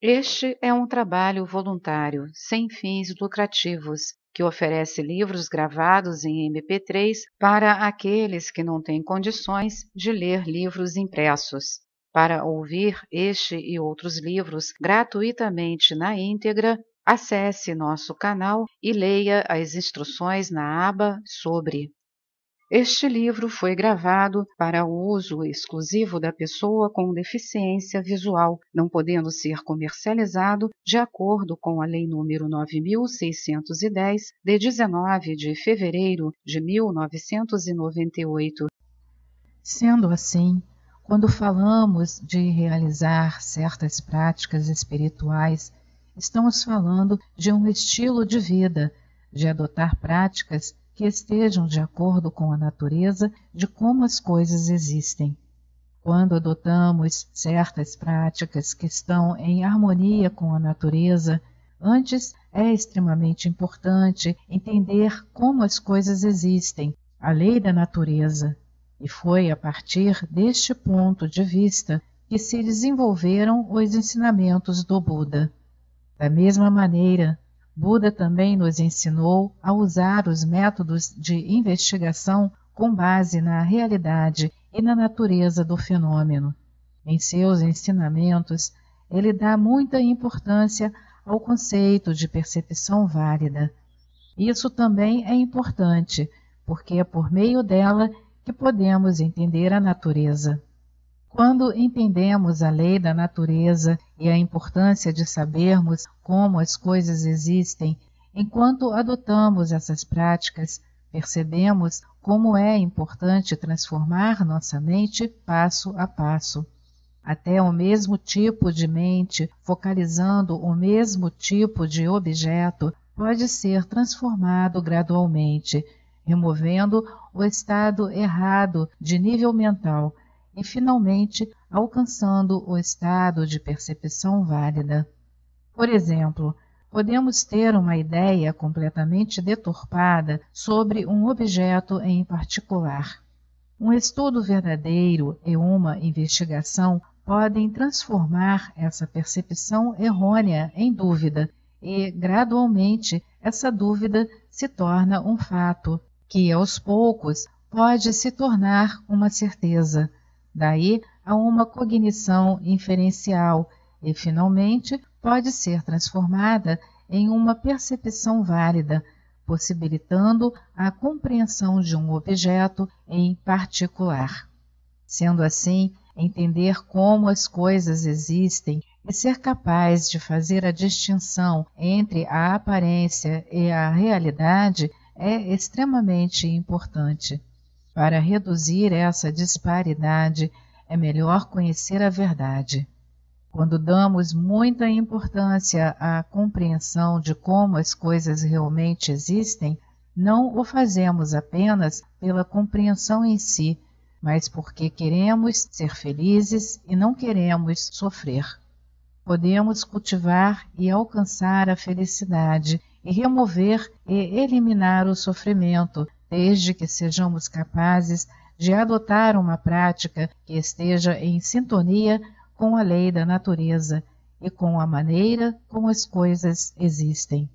Este é um trabalho voluntário, sem fins lucrativos, que oferece livros gravados em MP3 para aqueles que não têm condições de ler livros impressos. Para ouvir este e outros livros gratuitamente na íntegra, acesse nosso canal e leia as instruções na aba Sobre. Este livro foi gravado para o uso exclusivo da pessoa com deficiência visual, não podendo ser comercializado de acordo com a Lei nº 9.610, de 19 de fevereiro de 1998. Sendo assim, quando falamos de realizar certas práticas espirituais, estamos falando de um estilo de vida, de adotar práticas que estejam de acordo com a natureza de como as coisas existem. Quando adotamos certas práticas que estão em harmonia com a natureza, antes é extremamente importante entender como as coisas existem, a lei da natureza. E foi a partir deste ponto de vista que se desenvolveram os ensinamentos do Buda. Da mesma maneira, Buda também nos ensinou a usar os métodos de investigação com base na realidade e na natureza do fenômeno. Em seus ensinamentos, ele dá muita importância ao conceito de percepção válida. Isso também é importante, porque é por meio dela que podemos entender a natureza. Quando entendemos a lei da natureza e a importância de sabermos como as coisas existem, enquanto adotamos essas práticas, percebemos como é importante transformar nossa mente passo a passo. Até o mesmo tipo de mente, focalizando o mesmo tipo de objeto, pode ser transformado gradualmente, removendo o estado errado de nível mental e, finalmente, alcançando o estado de percepção válida. Por exemplo, podemos ter uma ideia completamente deturpada sobre um objeto em particular. Um estudo verdadeiro e uma investigação podem transformar essa percepção errônea em dúvida e, gradualmente, essa dúvida se torna um fato, que, aos poucos, pode se tornar uma certeza. Daí a uma cognição inferencial e, finalmente, pode ser transformada em uma percepção válida, possibilitando a compreensão de um objeto em particular. Sendo assim, entender como as coisas existem e ser capaz de fazer a distinção entre a aparência e a realidade é extremamente importante. Para reduzir essa disparidade, é melhor conhecer a verdade. Quando damos muita importância à compreensão de como as coisas realmente existem, não o fazemos apenas pela compreensão em si, mas porque queremos ser felizes e não queremos sofrer. Podemos cultivar e alcançar a felicidade e remover e eliminar o sofrimento, desde que sejamos capazes de adotar uma prática que esteja em sintonia com a lei da natureza e com a maneira como as coisas existem.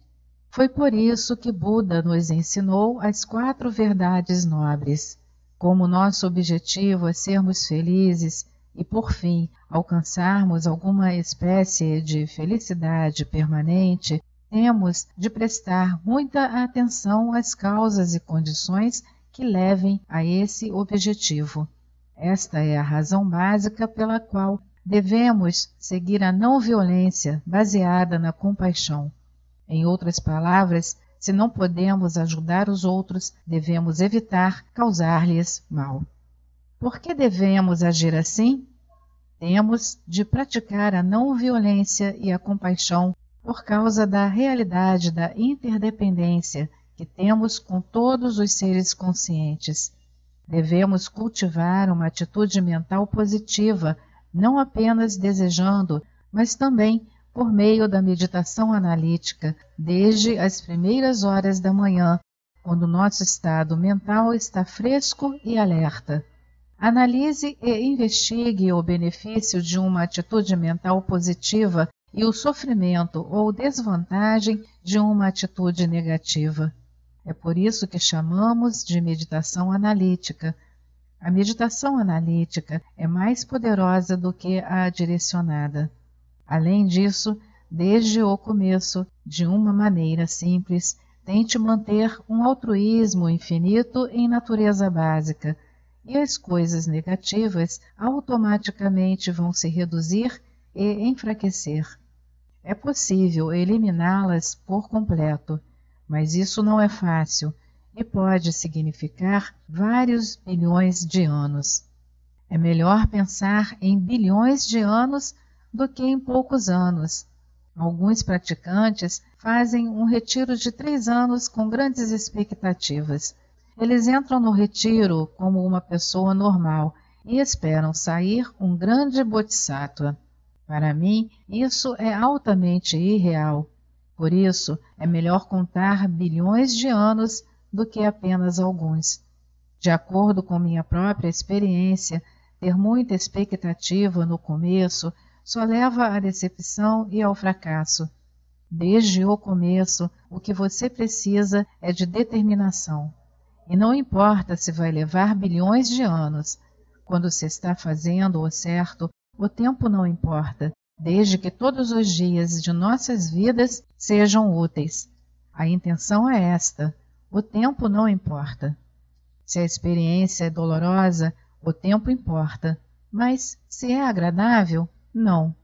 Foi por isso que Buda nos ensinou as 4 verdades nobres. Como nosso objetivo é sermos felizes e, por fim, alcançarmos alguma espécie de felicidade permanente, temos de prestar muita atenção às causas e condições que levem a esse objetivo. Esta é a razão básica pela qual devemos seguir a não-violência baseada na compaixão. Em outras palavras, se não podemos ajudar os outros, devemos evitar causar-lhes mal. Por que devemos agir assim? Temos de praticar a não-violência e a compaixão por causa da realidade da interdependência que temos com todos os seres conscientes. Devemos cultivar uma atitude mental positiva, não apenas desejando, mas também por meio da meditação analítica, desde as primeiras horas da manhã, quando nosso estado mental está fresco e alerta. Analise e investigue o benefício de uma atitude mental positiva e o sofrimento ou desvantagem de uma atitude negativa. É por isso que chamamos de meditação analítica. A meditação analítica é mais poderosa do que a direcionada. Além disso, desde o começo, de uma maneira simples, tente manter um altruísmo infinito em natureza básica, e as coisas negativas automaticamente vão se reduzir e enfraquecer. É possível eliminá-las por completo, mas isso não é fácil e pode significar vários bilhões de anos. É melhor pensar em bilhões de anos do que em poucos anos. Alguns praticantes fazem um retiro de 3 anos com grandes expectativas. Eles entram no retiro como uma pessoa normal e esperam sair um grande bodhisattva. Para mim, isso é altamente irreal. Por isso, é melhor contar bilhões de anos do que apenas alguns. De acordo com minha própria experiência, ter muita expectativa no começo só leva à decepção e ao fracasso. Desde o começo, o que você precisa é de determinação. E não importa se vai levar bilhões de anos. Quando se está fazendo o certo, o tempo não importa, desde que todos os dias de nossas vidas sejam úteis. A intenção é esta: o tempo não importa. Se a experiência é dolorosa, o tempo importa, mas se é agradável, não.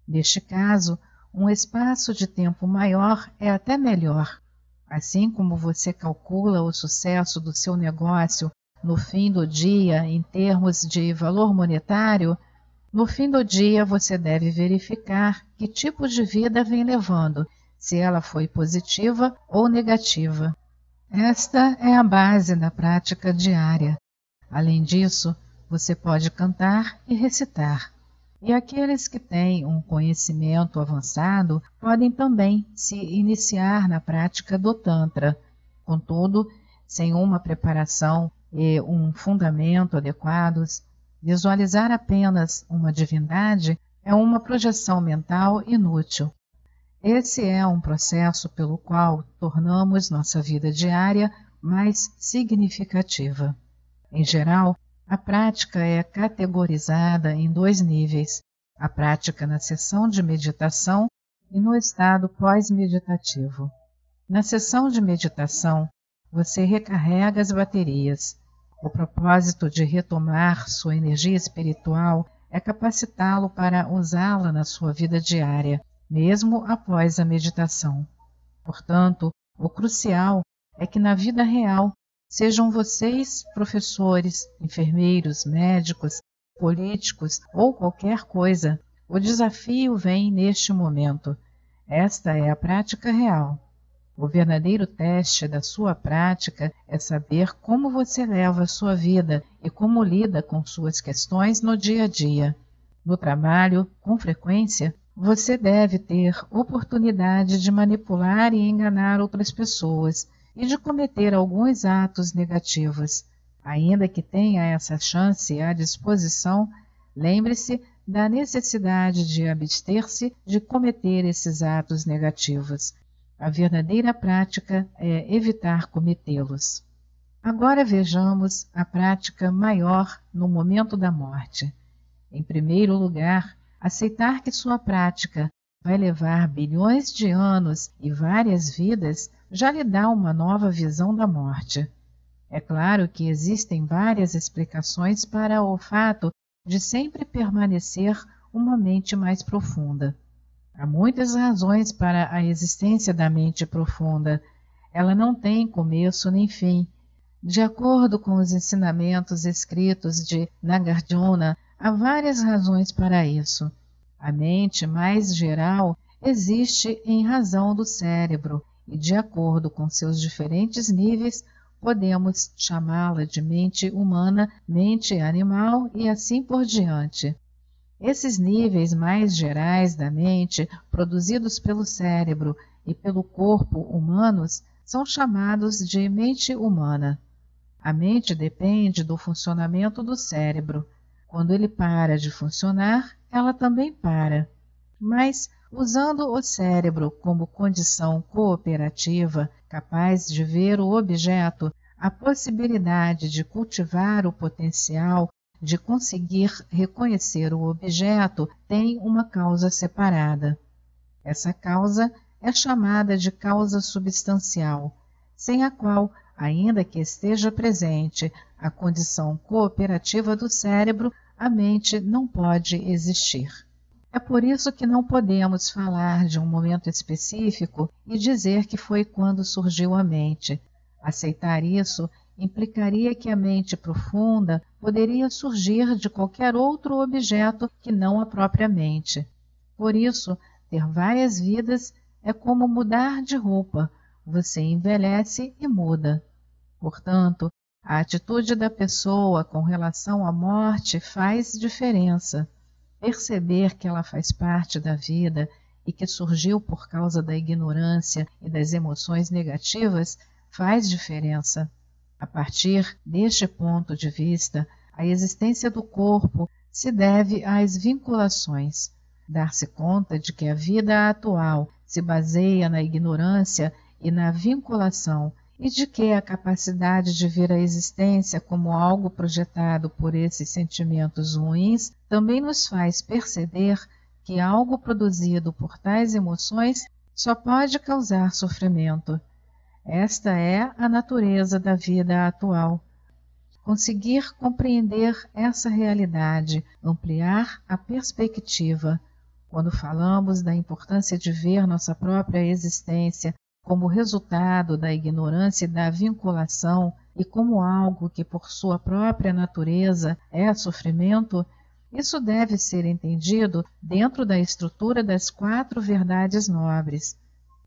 Neste caso, um espaço de tempo maior é até melhor. Assim como você calcula o sucesso do seu negócio no fim do dia em termos de valor monetário, no fim do dia você deve verificar que tipo de vida vem levando, se ela foi positiva ou negativa. Esta é a base da prática diária. Além disso, você pode cantar e recitar. E aqueles que têm um conhecimento avançado podem também se iniciar na prática do Tantra. Contudo, sem uma preparação e um fundamento adequados, visualizar apenas uma divindade é uma projeção mental inútil. Esse é um processo pelo qual tornamos nossa vida diária mais significativa. Em geral, a prática é categorizada em 2 níveis: a prática na sessão de meditação e no estado pós-meditativo. Na sessão de meditação, você recarrega as baterias. O propósito de retomar sua energia espiritual é capacitá-lo para usá-la na sua vida diária, mesmo após a meditação. Portanto, o crucial é que na vida real sejam vocês professores, enfermeiros, médicos, políticos ou qualquer coisa. O desafio vem neste momento. Esta é a prática real. O verdadeiro teste da sua prática é saber como você leva a sua vida e como lida com suas questões no dia a dia. No trabalho, com frequência, você deve ter oportunidade de manipular e enganar outras pessoas e de cometer alguns atos negativos. Ainda que tenha essa chance à disposição, lembre-se da necessidade de abster-se de cometer esses atos negativos. A verdadeira prática é evitar cometê-los. Agora vejamos a prática maior no momento da morte. Em primeiro lugar, aceitar que sua prática vai levar bilhões de anos e várias vidas já lhe dá uma nova visão da morte. É claro que existem várias explicações para o fato de sempre permanecer uma mente mais profunda. Há muitas razões para a existência da mente profunda. Ela não tem começo nem fim. De acordo com os ensinamentos escritos de Nagarjuna, há várias razões para isso. A mente mais geral existe em razão do cérebro e, de acordo com seus diferentes níveis, podemos chamá-la de mente humana, mente animal e assim por diante. Esses níveis mais gerais da mente, produzidos pelo cérebro e pelo corpo humanos, são chamados de mente humana. A mente depende do funcionamento do cérebro. Quando ele para de funcionar, ela também para. Mas usando o cérebro como condição cooperativa, capaz de ver o objeto, a possibilidade de cultivar o potencial de conseguir reconhecer o objeto tem uma causa separada. Essa causa é chamada de causa substancial, sem a qual, ainda que esteja presente a condição cooperativa do cérebro, a mente não pode existir. É por isso que não podemos falar de um momento específico e dizer que foi quando surgiu a mente. Aceitar isso implicaria que a mente profunda poderia surgir de qualquer outro objeto que não a própria mente. Por isso, ter várias vidas é como mudar de roupa. Você envelhece e muda. Portanto, a atitude da pessoa com relação à morte faz diferença. Perceber que ela faz parte da vida e que surgiu por causa da ignorância e das emoções negativas faz diferença. A partir deste ponto de vista, a existência do corpo se deve às vinculações. Dar-se conta de que a vida atual se baseia na ignorância e na vinculação, e de que a capacidade de ver a existência como algo projetado por esses sentimentos ruins também nos faz perceber que algo produzido por tais emoções só pode causar sofrimento. Esta é a natureza da vida atual. Conseguir compreender essa realidade, ampliar a perspectiva. Quando falamos da importância de ver nossa própria existência como resultado da ignorância e da vinculação e como algo que por sua própria natureza é sofrimento, isso deve ser entendido dentro da estrutura das 4 verdades nobres.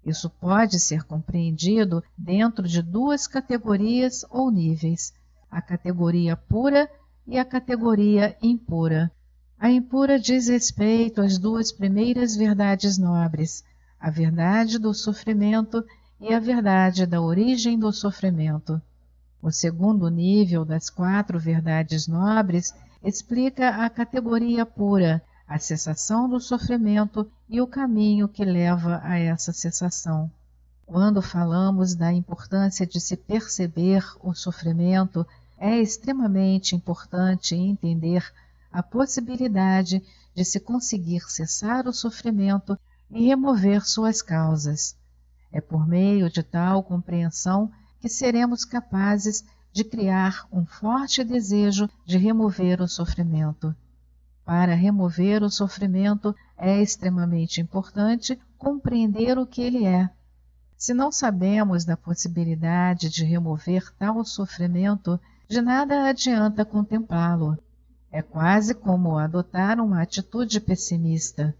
Isso pode ser compreendido dentro de 2 categorias ou níveis, a categoria pura e a categoria impura. A impura diz respeito às 2 primeiras verdades nobres, a verdade do sofrimento e a verdade da origem do sofrimento. O segundo nível das 4 verdades nobres explica a categoria pura, a cessação do sofrimento e o caminho que leva a essa cessação. Quando falamos da importância de se perceber o sofrimento, é extremamente importante entender a possibilidade de se conseguir cessar o sofrimento e remover suas causas. É por meio de tal compreensão que seremos capazes de criar um forte desejo de remover o sofrimento. Para remover o sofrimento, é extremamente importante compreender o que ele é. Se não sabemos da possibilidade de remover tal sofrimento, de nada adianta contemplá-lo. É quase como adotar uma atitude pessimista.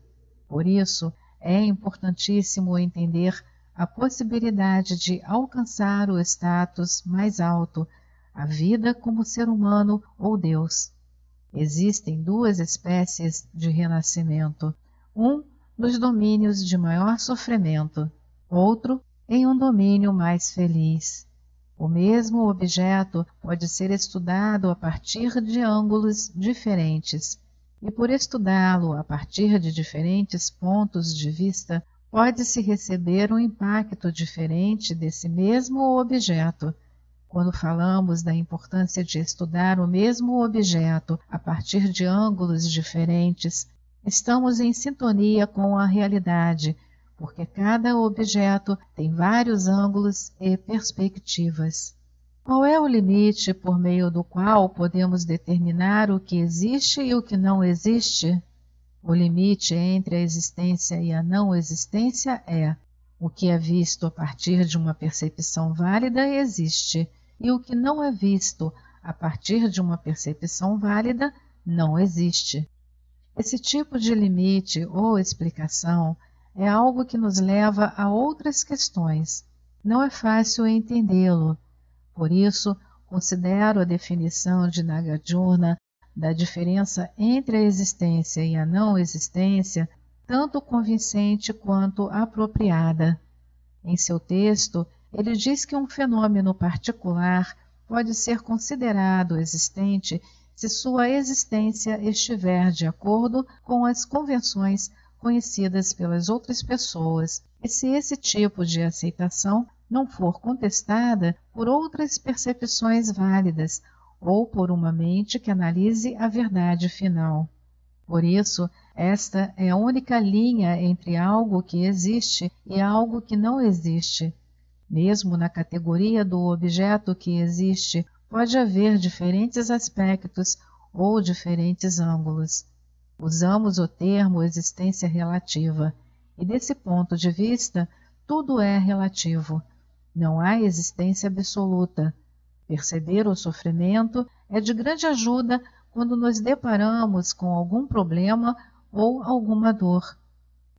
Por isso, é importantíssimo entender a possibilidade de alcançar o status mais alto, a vida como ser humano ou Deus. Existem 2 espécies de renascimento, um nos domínios de maior sofrimento, outro em um domínio mais feliz. O mesmo objeto pode ser estudado a partir de ângulos diferentes, e por estudá-lo a partir de diferentes pontos de vista, pode-se receber um impacto diferente desse mesmo objeto. Quando falamos da importância de estudar o mesmo objeto a partir de ângulos diferentes, estamos em sintonia com a realidade, porque cada objeto tem vários ângulos e perspectivas. Qual é o limite por meio do qual podemos determinar o que existe e o que não existe? O limite entre a existência e a não existência é: o que é visto a partir de uma percepção válida existe, e o que não é visto a partir de uma percepção válida não existe. Esse tipo de limite ou explicação é algo que nos leva a outras questões. Não é fácil entendê-lo. Por isso, considero a definição de Nagarjuna da diferença entre a existência e a não existência tanto convincente quanto apropriada. Em seu texto, ele diz que um fenômeno particular pode ser considerado existente se sua existência estiver de acordo com as convenções conhecidas pelas outras pessoas, e se esse tipo de aceitação não for contestada por outras percepções válidas ou por uma mente que analise a verdade final. Por isso, esta é a única linha entre algo que existe e algo que não existe. Mesmo na categoria do objeto que existe, pode haver diferentes aspectos ou diferentes ângulos. Usamos o termo existência relativa, e desse ponto de vista, tudo é relativo. Não há existência absoluta. Perceber o sofrimento é de grande ajuda quando nos deparamos com algum problema ou alguma dor.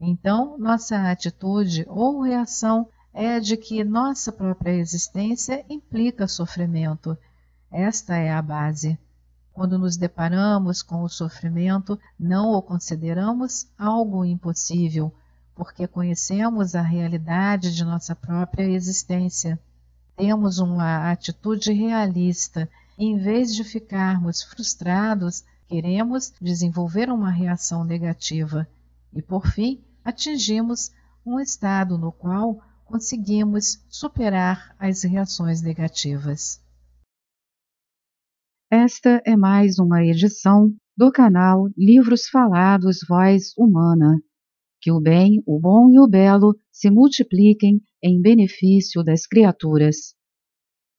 Então, nossa atitude ou reação é de que nossa própria existência implica sofrimento. Esta é a base. Quando nos deparamos com o sofrimento, não o consideramos algo impossível, porque conhecemos a realidade de nossa própria existência. Temos uma atitude realista e, em vez de ficarmos frustrados, queremos desenvolver uma reação negativa e, por fim, atingimos um estado no qual conseguimos superar as reações negativas. Esta é mais uma edição do canal Livros Falados Voz Humana. Que o bem, o bom e o belo se multipliquem em benefício das criaturas.